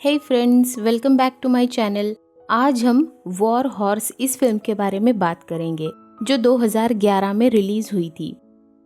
Hey friends, welcome back to my channel. आज हम war horse इस फिल्म के बारे में बात करेंगे जो 2011 में रिलीज हुई थी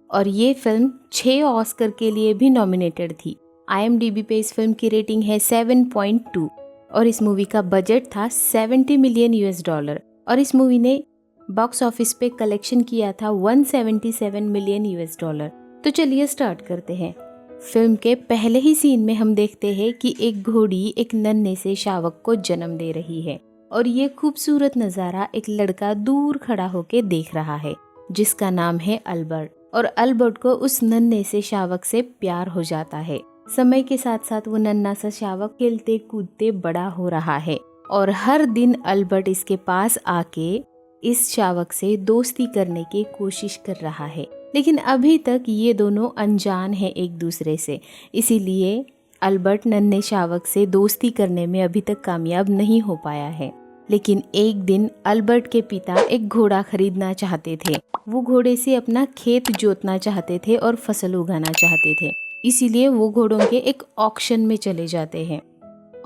और ये फिल्म 6 ऑस्कर के लिए भी नॉमिनेटेड थी। IMDb पे इस फिल्म की रेटिंग है 7.2 और इस मूवी का बजट था $70 मिलियन और इस मूवी ने बॉक्स ऑफिस पे कलेक्शन किया था $177 मिलियन। तो चलिए स्टार्ट करते हैं। फिल्म के पहले ही सीन में हम देखते हैं कि एक घोड़ी एक नन्हे से शावक को जन्म दे रही है और ये खूबसूरत नज़ारा एक लड़का दूर खड़ा होकर देख रहा है जिसका नाम है अल्बर्ट। और अल्बर्ट को उस नन्हे से शावक से प्यार हो जाता है। समय के साथ साथ वो नन्हा सा शावक खेलते कूदते बड़ा हो रहा है और हर दिन अल्बर्ट इसके पास आके इस शावक से दोस्ती करने की कोशिश कर रहा है, लेकिन अभी तक ये दोनों अनजान हैं एक दूसरे से। इसीलिए अल्बर्ट नन्हे शावक से दोस्ती करने में अभी तक कामयाब नहीं हो पाया है। लेकिन एक दिन अल्बर्ट के पिता एक घोड़ा खरीदना चाहते थे। वो घोड़े से अपना खेत जोतना चाहते थे और फसल उगाना चाहते थे। इसीलिए वो घोड़ों के एक ऑक्शन में चले जाते हैं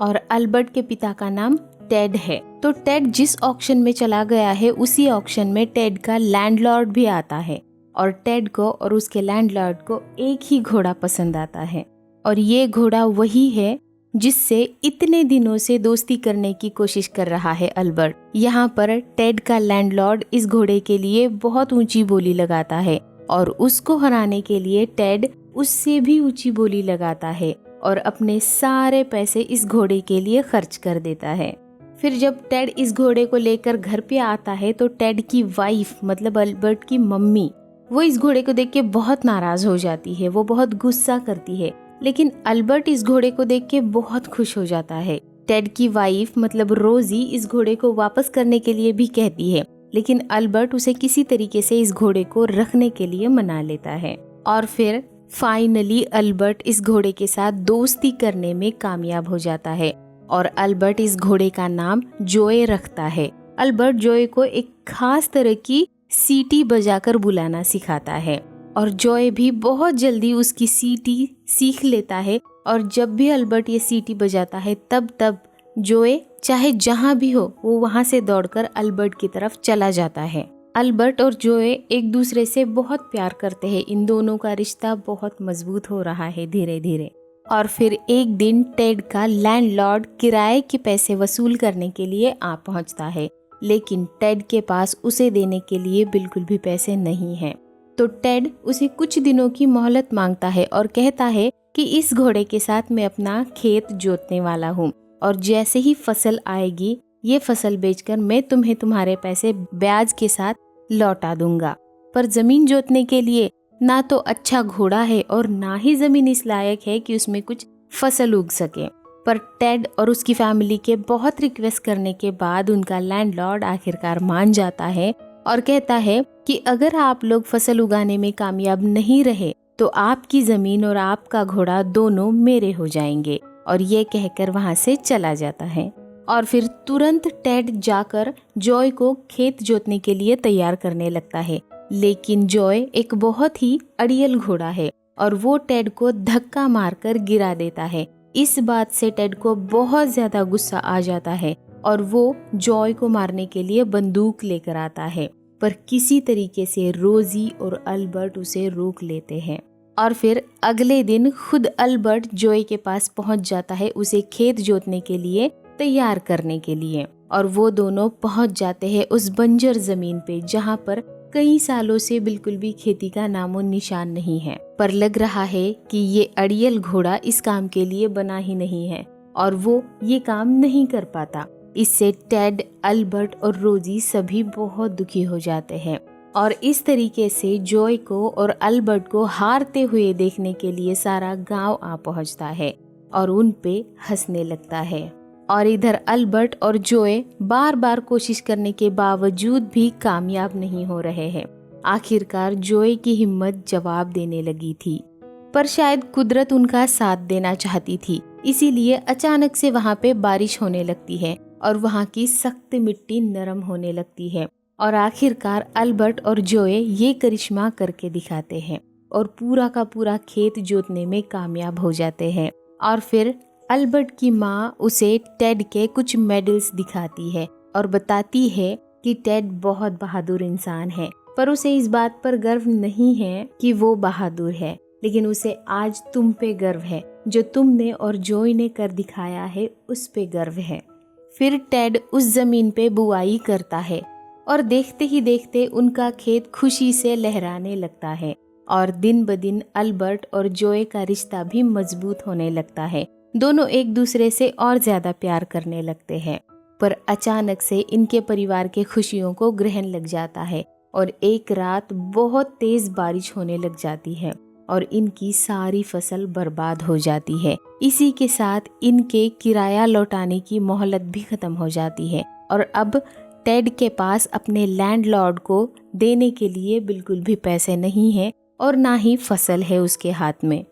और अल्बर्ट के पिता का नाम टेड है। तो टेड जिस ऑक्शन में चला गया है उसी ऑक्शन में टेड का लैंडलॉर्ड भी आता है और टेड को और उसके लैंडलॉर्ड को एक ही घोड़ा पसंद आता है और ये घोड़ा वही है जिससे इतने दिनों से दोस्ती करने की कोशिश कर रहा है अल्बर्ट। यहाँ पर टेड का लैंडलॉर्ड इस घोड़े के लिए बहुत ऊंची बोली लगाता है और उसको हराने के लिए टेड उससे भी ऊंची बोली लगाता है और अपने सारे पैसे इस घोड़े के लिए खर्च कर देता है। फिर जब टेड इस घोड़े को लेकर घर पे आता है तो टेड की वाइफ मतलब अल्बर्ट की मम्मी वो इस घोड़े को देख के बहुत नाराज हो जाती है। वो बहुत गुस्सा करती है, लेकिन अल्बर्ट इस घोड़े को देख के बहुत खुश हो जाता है। टेड की वाइफ मतलब रोजी इस घोड़े को वापस करने के लिए भी कहती है, लेकिन अल्बर्ट उसे किसी तरीके से इस घोड़े को रखने के लिए मना लेता है और फिर फाइनली अल्बर्ट इस घोड़े के साथ दोस्ती करने में कामयाब हो जाता है और अल्बर्ट इस घोड़े का नाम जोए रखता है। अल्बर्ट जोए को एक खास तरह की सीटी बजाकर बुलाना सिखाता है और जोए भी बहुत जल्दी उसकी सीटी सीख लेता है और जब भी अल्बर्ट ये सीटी बजाता है तब जोए चाहे जहाँ भी हो वो वहाँ से दौड़कर अल्बर्ट की तरफ चला जाता है। अल्बर्ट और जोए एक दूसरे से बहुत प्यार करते हैं। इन दोनों का रिश्ता बहुत मजबूत हो रहा है धीरे धीरे। और फिर एक दिन टेड का लैंडलॉर्ड किराए के पैसे वसूल करने के लिए आ पहुंचता है, लेकिन टेड के पास उसे देने के लिए बिल्कुल भी पैसे नहीं हैं। तो टेड उसे कुछ दिनों की मोहलत मांगता है और कहता है कि इस घोड़े के साथ मैं अपना खेत जोतने वाला हूँ और जैसे ही फसल आएगी ये फसल बेचकर मैं तुम्हें तुम्हारे पैसे ब्याज के साथ लौटा दूंगा। पर जमीन जोतने के लिए ना तो अच्छा घोड़ा है और ना ही जमीन इस लायक है कि उसमें कुछ फसल उग सके। पर टेड और उसकी फैमिली के बहुत रिक्वेस्ट करने के बाद उनका लैंडलॉर्ड आखिरकार मान जाता है और कहता है कि अगर आप लोग फसल उगाने में कामयाब नहीं रहे तो आपकी जमीन और आपका घोड़ा दोनों मेरे हो जाएंगे। और ये कहकर वहां से चला जाता है और फिर तुरंत टेड जाकर जॉय को खेत जोतने के लिए तैयार करने लगता है। लेकिन जॉय एक बहुत ही अड़ियल घोड़ा है और वो टेड को धक्का मारकर गिरा देता है। इस बात से टेड को बहुत ज्यादा गुस्सा आ जाता है और वो जॉय को मारने के लिए बंदूक लेकर आता है, पर किसी तरीके से रोजी और अल्बर्ट उसे रोक लेते हैं। और फिर अगले दिन खुद अल्बर्ट जॉय के पास पहुंच जाता है उसे खेत जोतने के लिए तैयार करने के लिए और वो दोनों पहुंच जाते हैं उस बंजर जमीन पे जहां पर कई सालों से बिल्कुल भी खेती का नामो निशान नहीं है। पर लग रहा है कि ये अड़ियल घोड़ा इस काम के लिए बना ही नहीं है और वो ये काम नहीं कर पाता। इससे टेड, अल्बर्ट और रोजी सभी बहुत दुखी हो जाते हैं और इस तरीके से जॉय को और अल्बर्ट को हारते हुए देखने के लिए सारा गांव आ पहुंचता है और उन पे हंसने लगता है। और इधर अल्बर्ट और जॉय बार बार कोशिश करने के बावजूद भी कामयाब नहीं हो रहे हैं। आखिरकार जॉय की हिम्मत जवाब देने लगी थी, पर शायद कुदरत उनका साथ देना चाहती थी। इसीलिए अचानक से वहाँ पे बारिश होने लगती है और वहाँ की सख्त मिट्टी नरम होने लगती है और आखिरकार अल्बर्ट और जॉय ये करिश्मा करके दिखाते हैं और पूरा का पूरा खेत जोतने में कामयाब हो जाते हैं। और फिर अल्बर्ट की माँ उसे टेड के कुछ मेडल्स दिखाती है और बताती है कि टेड बहुत बहादुर इंसान है, पर उसे इस बात पर गर्व नहीं है कि वो बहादुर है, लेकिन उसे आज तुम पे गर्व है, जो तुमने और जॉय ने कर दिखाया है उस पे गर्व है। फिर टेड उस जमीन पे बुआई करता है और देखते ही देखते उनका खेत खुशी से लहराने लगता है और दिन ब दिन अल्बर्ट और जॉय का रिश्ता भी मजबूत होने लगता है। दोनों एक दूसरे से और ज्यादा प्यार करने लगते हैं। पर अचानक से इनके परिवार के खुशियों को ग्रहण लग जाता है और एक रात बहुत तेज बारिश होने लग जाती है और इनकी सारी फसल बर्बाद हो जाती है। इसी के साथ इनके किराया लौटाने की मोहलत भी खत्म हो जाती है और अब टेड के पास अपने लैंडलॉर्ड को देने के लिए बिल्कुल भी पैसे नहीं है और ना ही फसल है उसके हाथ में।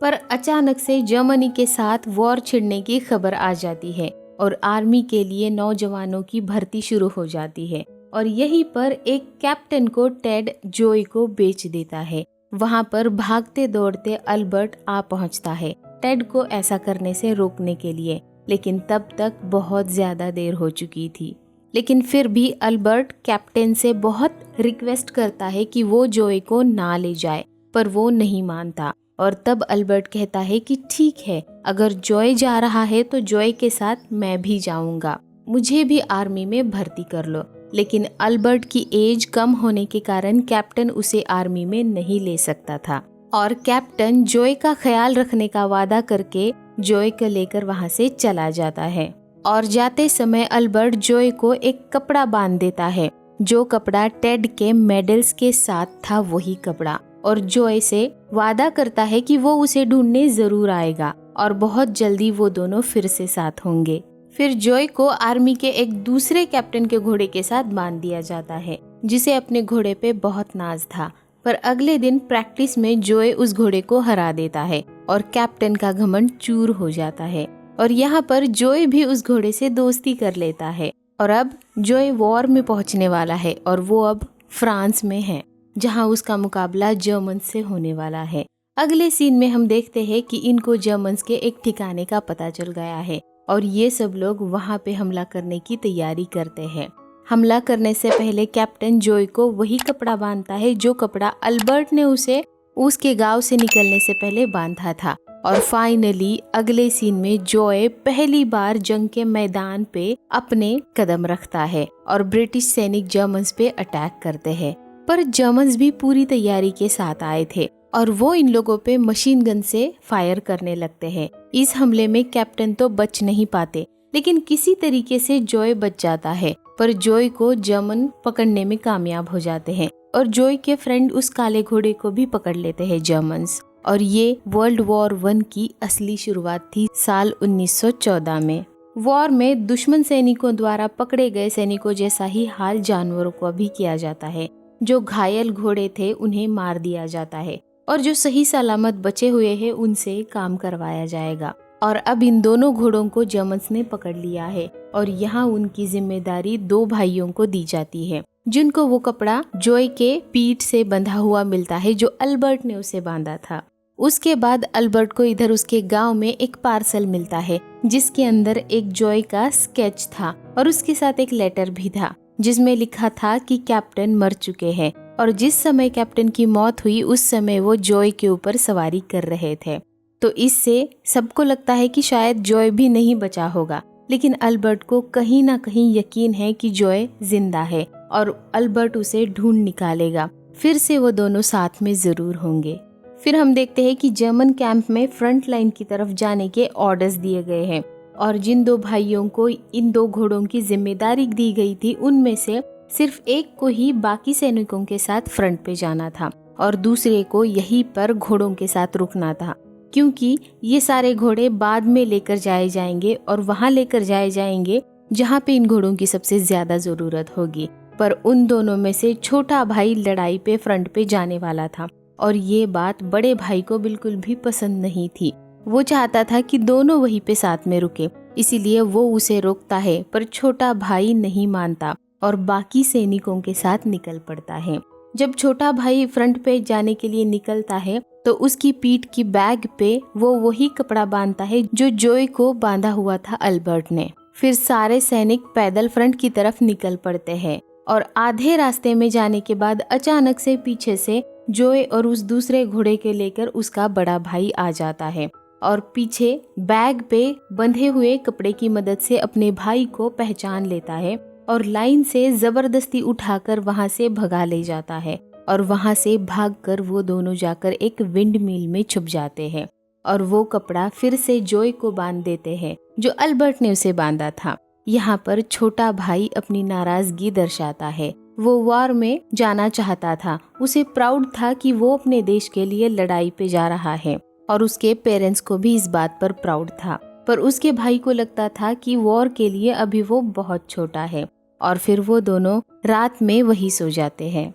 पर अचानक से जर्मनी के साथ वॉर छिड़ने की खबर आ जाती है और आर्मी के लिए नौजवानों की भर्ती शुरू हो जाती है और यहीं पर एक कैप्टन को टेड जॉय को बेच देता है। वहां पर भागते दौड़ते अल्बर्ट आ पहुंचता है टेड को ऐसा करने से रोकने के लिए, लेकिन तब तक बहुत ज्यादा देर हो चुकी थी। लेकिन फिर भी अल्बर्ट कैप्टन से बहुत रिक्वेस्ट करता है कि वो जॉय को ना ले जाए, पर वो नहीं मानता और तब अल्बर्ट कहता है कि ठीक है, अगर जॉय जा रहा है तो जॉय के साथ मैं भी जाऊंगा, मुझे भी आर्मी में भर्ती कर लो। लेकिन अल्बर्ट की एज कम होने के कारण कैप्टन उसे आर्मी में नहीं ले सकता था और कैप्टन जॉय का ख्याल रखने का वादा करके जॉय को लेकर वहां से चला जाता है और जाते समय अल्बर्ट जॉय को एक कपड़ा बांध देता है, जो कपड़ा टेड के मेडल्स के साथ था वही कपड़ा, और जॉय से वादा करता है कि वो उसे ढूंढने जरूर आएगा और बहुत जल्दी वो दोनों फिर से साथ होंगे। फिर जॉय को आर्मी के एक दूसरे कैप्टन के घोड़े के साथ बांध दिया जाता है, जिसे अपने घोड़े पे बहुत नाज था। पर अगले दिन प्रैक्टिस में जॉय उस घोड़े को हरा देता है और कैप्टन का घमंड चूर हो जाता है और यहाँ पर जॉय भी उस घोड़े से दोस्ती कर लेता है और अब जॉय वॉर में पहुंचने वाला है और वो अब फ्रांस में है, जहाँ उसका मुकाबला जर्मन से होने वाला है। अगले सीन में हम देखते हैं कि इनको जर्मन्स के एक ठिकाने का पता चल गया है और ये सब लोग वहाँ पे हमला करने की तैयारी करते हैं। हमला करने से पहले कैप्टन जॉय को वही कपड़ा बांधता है जो कपड़ा अल्बर्ट ने उसे उसके गांव से निकलने से पहले बांधा था। और फाइनली अगले सीन में जॉय पहली बार जंग के मैदान पे अपने कदम रखता है और ब्रिटिश सैनिक जर्मन्स पे अटैक करते हैं। पर जर्मन्स भी पूरी तैयारी के साथ आए थे और वो इन लोगों पे मशीन गन से फायर करने लगते हैं। इस हमले में कैप्टन तो बच नहीं पाते, लेकिन किसी तरीके से जॉय बच जाता है, पर जॉय को जर्मन पकड़ने में कामयाब हो जाते हैं और जॉय के फ्रेंड उस काले घोड़े को भी पकड़ लेते हैं जर्मन्स। और ये वर्ल्ड वॉर 1 की असली शुरुआत थी साल 1914 में। वॉर में दुश्मन सैनिकों द्वारा पकड़े गए सैनिकों जैसा ही हाल जानवरों को भी किया जाता है। जो घायल घोड़े थे उन्हें मार दिया जाता है और जो सही सलामत बचे हुए हैं उनसे काम करवाया जाएगा। और अब इन दोनों घोड़ों को जर्मन्स ने पकड़ लिया है और यहाँ उनकी जिम्मेदारी 2 भाइयों को दी जाती है, जिनको वो कपड़ा जॉय के पीठ से बंधा हुआ मिलता है जो अल्बर्ट ने उसे बांधा था। उसके बाद अल्बर्ट को इधर उसके गांव में एक पार्सल मिलता है जिसके अंदर एक जॉय का स्केच था और उसके साथ एक लेटर भी था जिसमें लिखा था कि कैप्टन मर चुके हैं और जिस समय कैप्टन की मौत हुई उस समय वो जॉय के ऊपर सवारी कर रहे थे। तो इससे सबको लगता है कि शायद जॉय भी नहीं बचा होगा, लेकिन अल्बर्ट को कहीं ना कहीं यकीन है कि जॉय जिंदा है और अल्बर्ट उसे ढूंढ निकालेगा। फिर से वो दोनों साथ में जरूर होंगे। फिर हम देखते हैं कि जर्मन कैंप में फ्रंट लाइन की तरफ जाने के ऑर्डर्स दिए गए हैं और जिन 2 भाइयों को इन 2 घोड़ों की जिम्मेदारी दी गई थी उनमें से सिर्फ एक को ही बाकी सैनिकों के साथ फ्रंट पे जाना था और दूसरे को यहीं पर घोड़ों के साथ रुकना था, क्योंकि ये सारे घोड़े बाद में लेकर जाए जाएंगे और वहां लेकर जाए जाएंगे जहां पे इन घोड़ों की सबसे ज्यादा जरूरत होगी। पर उन दोनों में से छोटा भाई लड़ाई पे फ्रंट पे जाने वाला था और ये बात बड़े भाई को बिल्कुल भी पसंद नहीं थी। वो चाहता था कि दोनों वहीं पे साथ में रुके, इसीलिए वो उसे रोकता है, पर छोटा भाई नहीं मानता और बाकी सैनिकों के साथ निकल पड़ता है। जब छोटा भाई फ्रंट पे जाने के लिए निकलता है तो उसकी पीठ की बैग पे वो वही कपड़ा बांधता है जो जोए को बांधा हुआ था अल्बर्ट ने। फिर सारे सैनिक पैदल फ्रंट की तरफ निकल पड़ते हैं और आधे रास्ते में जाने के बाद अचानक से पीछे से जोए और उस दूसरे घोड़े के लेकर उसका बड़ा भाई आ जाता है और पीछे बैग पे बंधे हुए कपड़े की मदद से अपने भाई को पहचान लेता है और लाइन से जबरदस्ती उठाकर वहां से भगा ले जाता है। और वहां से भागकर वो दोनों जाकर एक विंड मिल में छुप जाते हैं और वो कपड़ा फिर से जोए को बांध देते हैं जो अल्बर्ट ने उसे बांधा था। यहाँ पर छोटा भाई अपनी नाराजगी दर्शाता है। वो वॉर में जाना चाहता था, उसे प्राउड था कि वो अपने देश के लिए लड़ाई पे जा रहा है और उसके पेरेंट्स को भी इस बात पर प्राउड था। पर उसके भाई को लगता था कि वॉर के लिए अभी वो बहुत छोटा है। और फिर वो दोनों रात में वही सो जाते हैं।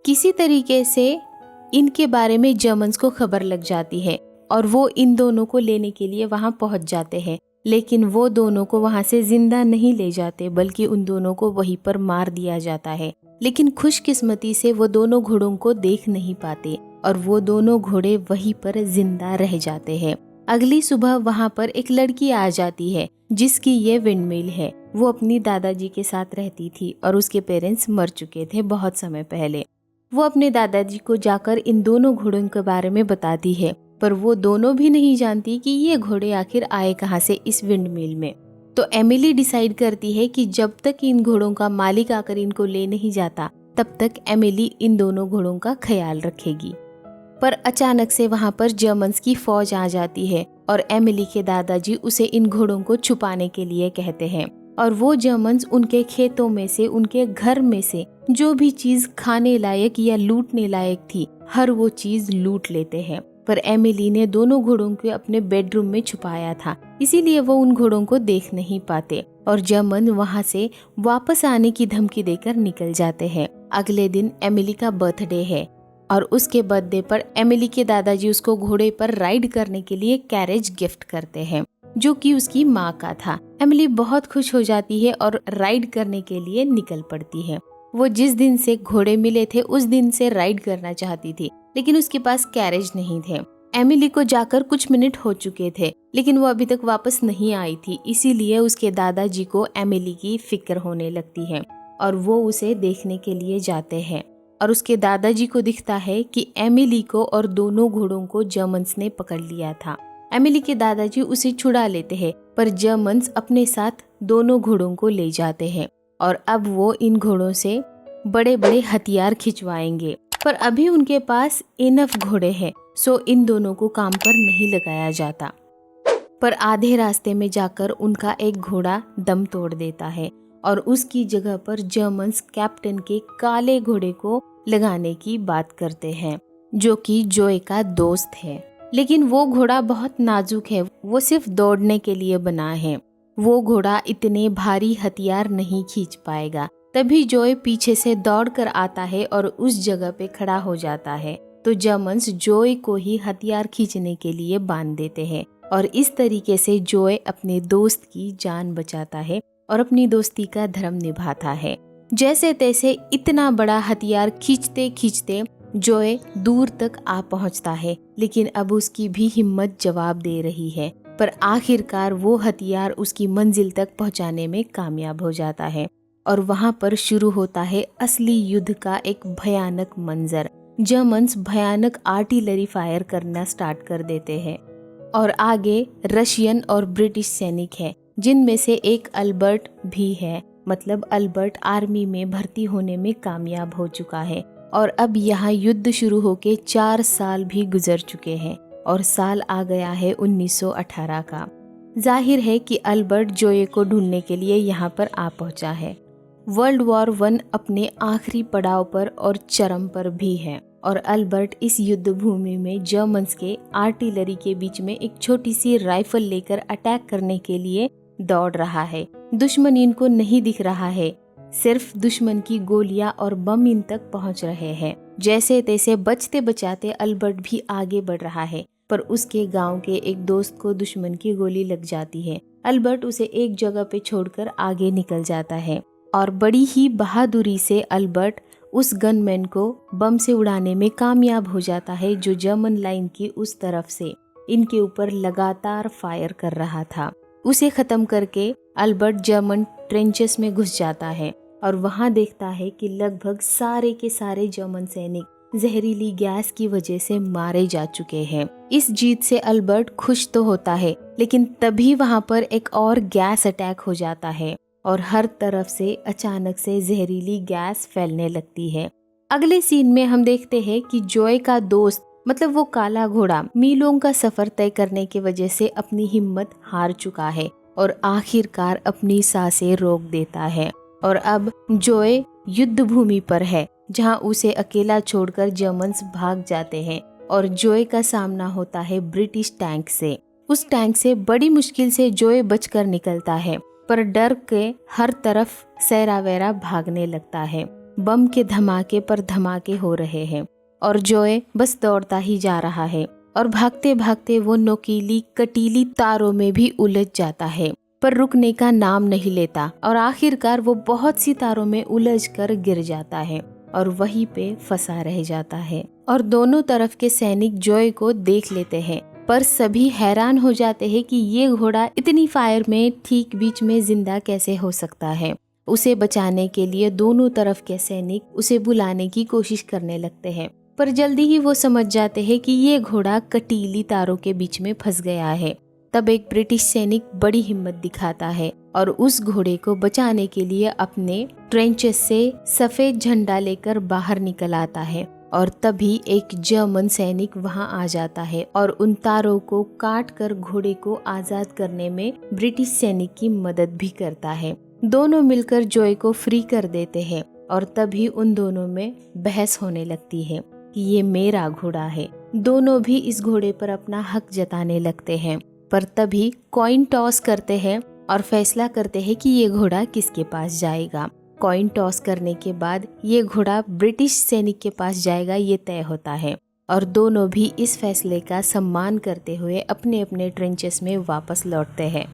किसी तरीके से इनके बारे में जर्मन्स को खबर लग जाती है और वो इन दोनों को लेने के लिए वहां पहुंच जाते हैं, लेकिन वो दोनों को वहां से जिंदा नहीं ले जाते बल्कि उन दोनों को वहीं पर मार दिया जाता है। लेकिन खुशकिस्मती से वो दोनों घोड़ों को देख नहीं पाते और वो दोनों घोड़े वहीं पर जिंदा रह जाते हैं। अगली सुबह वहां पर एक लड़की आ जाती है जिसकी ये विंडमिल है। वो अपनी दादाजी के साथ रहती थी और उसके पेरेंट्स मर चुके थे बहुत समय पहले। वो अपने दादाजी को जाकर इन दोनों घोड़ों के बारे में बताती है, पर वो दोनों भी नहीं जानती कि ये घोड़े आखिर आए कहाँ से इस विंडमिल में। तो एमिली डिसाइड करती है कि जब तक इन घोड़ों का मालिक आकर इनको ले नहीं जाता तब तक एमिली इन दोनों घोड़ों का ख्याल रखेगी। पर अचानक से वहाँ पर जर्मन्स की फौज आ जाती है और एमिली के दादाजी उसे इन घोड़ों को छुपाने के लिए कहते हैं और वो जर्मन्स उनके खेतों में से, उनके घर में से जो भी चीज खाने लायक या लूटने लायक थी हर वो चीज लूट लेते हैं। पर एमिली ने दोनों घोड़ों को अपने बेडरूम में छुपाया था, इसीलिए वो उन घोड़ों को देख नहीं पाते और जर्मन वहाँ से वापस आने की धमकी देकर निकल जाते हैं। अगले दिन एमिली का बर्थडे है और उसके बर्थडे पर एमिली के दादाजी उसको घोड़े पर राइड करने के लिए कैरेज गिफ्ट करते हैं जो कि उसकी माँ का था। एमिली बहुत खुश हो जाती है और राइड करने के लिए निकल पड़ती है। वो जिस दिन से घोड़े मिले थे उस दिन से राइड करना चाहती थी, लेकिन उसके पास कैरेज नहीं थे। एमिली को जाकर कुछ मिनट हो चुके थे लेकिन वो अभी तक वापस नहीं आई थी, इसीलिए उसके दादाजी को एमिली की फिक्र होने लगती है और वो उसे देखने के लिए जाते हैं। और उसके दादाजी को दिखता है कि एमिली को और दोनों घोड़ों को जर्मन्स ने पकड़ लिया था। एमिली के दादाजी उसे छुड़ा लेते हैं पर जर्मन्स अपने साथ दोनों घोड़ों को ले जाते हैं और अब वो इन घोड़ों से बड़े बड़े हथियार खिंचवाएंगे। पर अभी उनके पास इनफ घोड़े हैं, सो इन दोनों को काम पर नहीं लगाया जाता। पर आधे रास्ते में जाकर उनका एक घोड़ा दम तोड़ देता है और उसकी जगह पर जर्मन्स कैप्टन के काले घोड़े को लगाने की बात करते हैं जो कि जोए का दोस्त है। लेकिन वो घोड़ा बहुत नाजुक है, वो सिर्फ दौड़ने के लिए बना है। वो घोड़ा इतने भारी हथियार नहीं खींच पाएगा। तभी जोए पीछे से दौड़कर आता है और उस जगह पे खड़ा हो जाता है। तो जर्मन्स जोए को ही हथियार खींचने के लिए बांध देते हैं और इस तरीके से जोए अपने दोस्त की जान बचाता है और अपनी दोस्ती का धर्म निभाता है। जैसे तैसे इतना बड़ा हथियार खींचते खींचते जोए दूर तक आ पहुंचता है, लेकिन अब उसकी भी हिम्मत जवाब दे रही है। पर आखिरकार वो हथियार उसकी मंजिल तक पहुंचाने में कामयाब हो जाता है और वहां पर शुरू होता है असली युद्ध का एक भयानक मंजर। जर्मन्स भयानक आर्टिलरी फायर करना स्टार्ट कर देते हैं और आगे रशियन और ब्रिटिश सैनिक हैं, जिनमें से एक अल्बर्ट भी है। मतलब अल्बर्ट आर्मी में भर्ती होने में कामयाब हो चुका है और अब यहाँ युद्ध शुरू होके 4 साल भी गुजर चुके हैं और साल आ गया है 1918 का। जाहिर है कि अल्बर्ट जोए को ढूंढने के लिए यहाँ पर आ पहुँचा है। वर्ल्ड वॉर 1 अपने आखिरी पड़ाव पर और चरम पर भी है और अल्बर्ट इस युद्ध भूमि में जर्मन्स के आर्टिलरी के बीच में एक छोटी सी राइफल लेकर अटैक करने के लिए दौड़ रहा है। दुश्मन इनको नहीं दिख रहा है, सिर्फ दुश्मन की गोलियां और बम इन तक पहुंच रहे हैं। जैसे तैसे बचते बचाते अल्बर्ट भी आगे बढ़ रहा है, पर उसके गांव के एक दोस्त को दुश्मन की गोली लग जाती है। अल्बर्ट उसे एक जगह पे छोड़कर आगे निकल जाता है और बड़ी ही बहादुरी से अल्बर्ट उस गनमैन को बम से उड़ाने में कामयाब हो जाता है, जो जर्मन लाइन की उस तरफ से इनके ऊपर लगातार फायर कर रहा था। उसे खत्म करके अल्बर्ट जर्मन ट्रेंचेस में घुस जाता है और वहां देखता है कि लगभग सारे के सारे जर्मन सैनिक जहरीली गैस की वजह से मारे जा चुके हैं। इस जीत से अल्बर्ट खुश तो होता है, लेकिन तभी वहां पर एक और गैस अटैक हो जाता है और हर तरफ से अचानक से जहरीली गैस फैलने लगती है। अगले सीन में हम देखते हैं कि जॉय का दोस्त मतलब वो काला घोड़ा मीलों का सफर तय करने की वजह से अपनी हिम्मत हार चुका है और आखिरकार अपनी सांसें रोक देता है और अब जॉय युद्ध भूमि पर है, जहां उसे अकेला छोड़कर जर्मन्स भाग जाते हैं और जॉय का सामना होता है ब्रिटिश टैंक से। उस टैंक से बड़ी मुश्किल से जॉय बचकर निकलता है, पर डर के हर तरफ सैरावैरा भागने लगता है। बम के धमाके पर धमाके हो रहे हैं और जॉय बस दौड़ता ही जा रहा है और भागते भागते वो नोकीली कटीली तारों में भी उलझ जाता है, पर रुकने का नाम नहीं लेता और आखिरकार वो बहुत सी तारों में उलझकर गिर जाता है और वहीं पे फंसा रह जाता है। और दोनों तरफ के सैनिक जॉय को देख लेते हैं, पर सभी हैरान हो जाते हैं कि ये घोड़ा इतनी फायर में ठीक बीच में जिंदा कैसे हो सकता है। उसे बचाने के लिए दोनों तरफ के सैनिक उसे बुलाने की कोशिश करने लगते हैं, पर जल्दी ही वो समझ जाते हैं कि ये घोड़ा कटीली तारों के बीच में फंस गया है। तब एक ब्रिटिश सैनिक बड़ी हिम्मत दिखाता है और उस घोड़े को बचाने के लिए अपने ट्रेंचेस से सफेद झंडा लेकर बाहर निकल आता है और तभी एक जर्मन सैनिक वहां आ जाता है और उन तारों को काट कर घोड़े को आजाद करने में ब्रिटिश सैनिक की मदद भी करता है। दोनों मिलकर जॉय को फ्री कर देते हैं और तभी उन दोनों में बहस होने लगती है कि ये मेरा घोड़ा है। दोनों भी इस घोड़े पर अपना हक जताने लगते हैं, पर तभी कॉइन टॉस करते हैं और फैसला करते हैं कि ये घोड़ा किसके पास जाएगा। कॉइन टॉस करने के बाद ये घोड़ा ब्रिटिश सैनिक के पास जाएगा, ये तय होता है और दोनों भी इस फैसले का सम्मान करते हुए अपने अपने ट्रेंचेस में वापस लौटते हैं।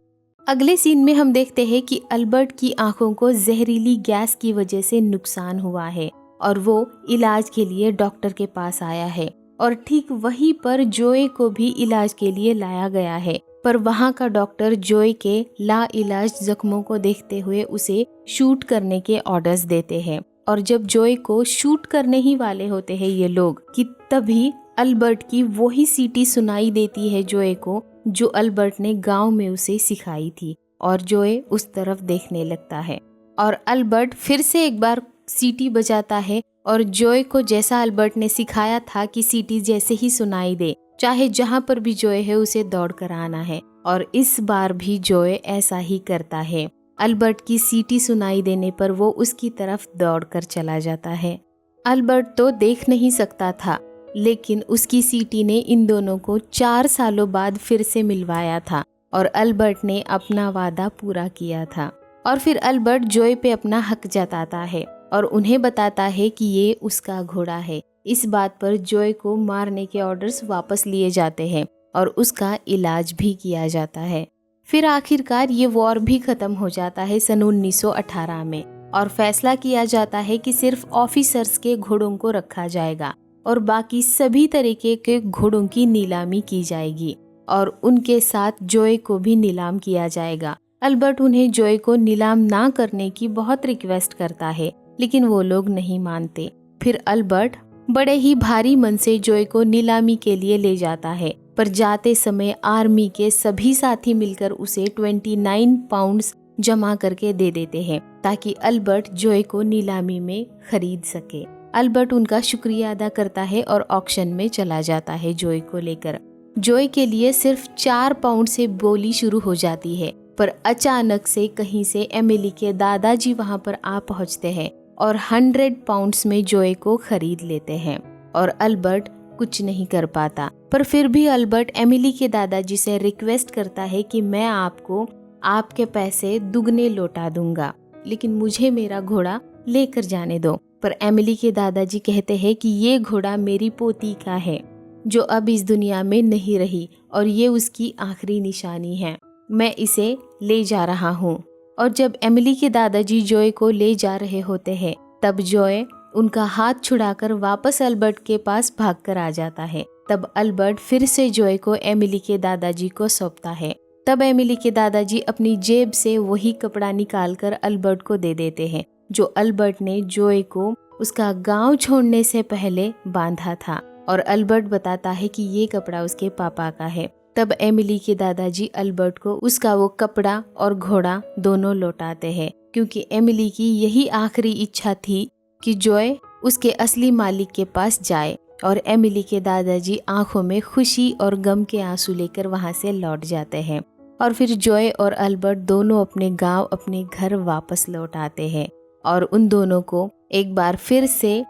अगले सीन में हम देखते हैं कि अल्बर्ट की आंखों को जहरीली गैस की वजह से नुकसान हुआ है और वो इलाज के लिए डॉक्टर के पास आया है और ठीक वहीं पर जॉय को भी इलाज के लिए लाया गया है, पर वहां का डॉक्टर जॉय के लाइलाज जख्मों को देखते हुए उसे शूट करने के ऑर्डर्स देते हैं और जब जॉय को शूट करने ही वाले होते हैं ये लोग कि तभी अल्बर्ट की वही सीटी सुनाई देती है जॉय को, जो अल्बर्ट ने गांव में उसे सिखाई थी और जॉय उस तरफ देखने लगता है और अल्बर्ट फिर से एक बार सीटी बजाता है और जॉय को जैसा अल्बर्ट ने सिखाया था कि सीटी जैसे ही सुनाई दे, चाहे जहां पर भी जॉय है उसे दौड़ कर आना है और इस बार भी जॉय ऐसा ही करता है। अल्बर्ट की सीटी सुनाई देने पर वो उसकी तरफ दौड़कर चला जाता है। अल्बर्ट तो देख नहीं सकता था, लेकिन उसकी सीटी ने इन दोनों को 4 सालों बाद फिर से मिलवाया था और अल्बर्ट ने अपना वादा पूरा किया था। और फिर अल्बर्ट जॉय पे अपना हक जताता है और उन्हें बताता है कि ये उसका घोड़ा है। इस बात पर जॉय को मारने के ऑर्डर्स वापस लिए जाते हैं और उसका इलाज भी किया जाता है। फिर आखिरकार ये वॉर भी खत्म हो जाता है सन 1918 में और फैसला किया जाता है कि सिर्फ ऑफिसर्स के घोड़ों को रखा जाएगा और बाकी सभी तरीके के घोड़ों की नीलामी की जाएगी और उनके साथ जॉय को भी नीलाम किया जाएगा। अल्बर्ट उन्हें जॉय को नीलाम ना करने की बहुत रिक्वेस्ट करता है, लेकिन वो लोग नहीं मानते। फिर अल्बर्ट बड़े ही भारी मन से जॉय को नीलामी के लिए ले जाता है, पर जाते समय आर्मी के सभी साथी मिलकर उसे 29 पाउंड्स जमा करके दे देते हैं ताकि अल्बर्ट जॉय को नीलामी में खरीद सके। अल्बर्ट उनका शुक्रिया अदा करता है और ऑक्शन में चला जाता है जॉय को लेकर। जॉय के लिए सिर्फ 4 पाउंड से बोली शुरू हो जाती है, पर अचानक से कहीं से एमिली के दादाजी वहां पर आ पहुंचते हैं और 100 पाउंड्स में जॉय को खरीद लेते हैं और अल्बर्ट कुछ नहीं कर पाता। पर फिर भी अल्बर्ट एमिली के दादाजी से रिक्वेस्ट करता है कि मैं आपको आपके पैसे दुगने लौटा दूंगा, लेकिन मुझे मेरा घोड़ा लेकर जाने दो। पर एमिली के दादाजी कहते हैं कि ये घोड़ा मेरी पोती का है जो अब इस दुनिया में नहीं रही और ये उसकी आखिरी निशानी है, मैं इसे ले जा रहा हूँ। और जब एमिली के दादाजी जॉय को ले जा रहे होते हैं तब जॉय उनका हाथ छुड़ाकर वापस अल्बर्ट के पास भागकर आ जाता है। तब अल्बर्ट फिर से जॉय को एमिली के दादाजी को सौंपता है। तब एमिली के दादाजी अपनी जेब से वही कपड़ा निकालकर अल्बर्ट को दे देते हैं जो अल्बर्ट ने जॉय को उसका गांव छोड़ने से पहले बांधा था, और अल्बर्ट बताता है कि ये कपड़ा उसके पापा का है। तब एमिली के दादाजी अल्बर्ट को उसका वो कपड़ा और घोड़ा दोनों लौटाते हैं, क्योंकि एमिली की यही आखिरी इच्छा थी कि जॉय उसके असली मालिक के पास जाए। और एमिली के दादाजी आंखों में खुशी और गम के आंसू लेकर वहां से लौट जाते हैं, और फिर जॉय और अल्बर्ट दोनों अपने गांव, अपने घर वापस लौट आते हैं, और उन दोनों को एक बार फिर से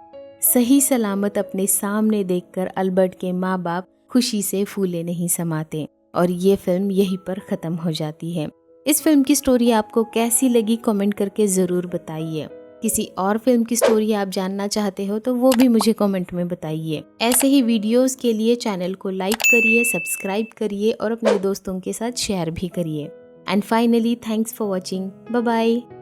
सही सलामत अपने सामने देखकर अल्बर्ट के माँ बाप खुशी से फूले नहीं समाते। और ये फिल्म यहीं पर ख़त्म हो जाती है। इस फिल्म की स्टोरी आपको कैसी लगी कमेंट करके ज़रूर बताइए। किसी और फिल्म की स्टोरी आप जानना चाहते हो तो वो भी मुझे कमेंट में बताइए। ऐसे ही वीडियोस के लिए चैनल को लाइक करिए, सब्सक्राइब करिए और अपने दोस्तों के साथ शेयर भी करिए। And finally thanks for watching. Bye bye.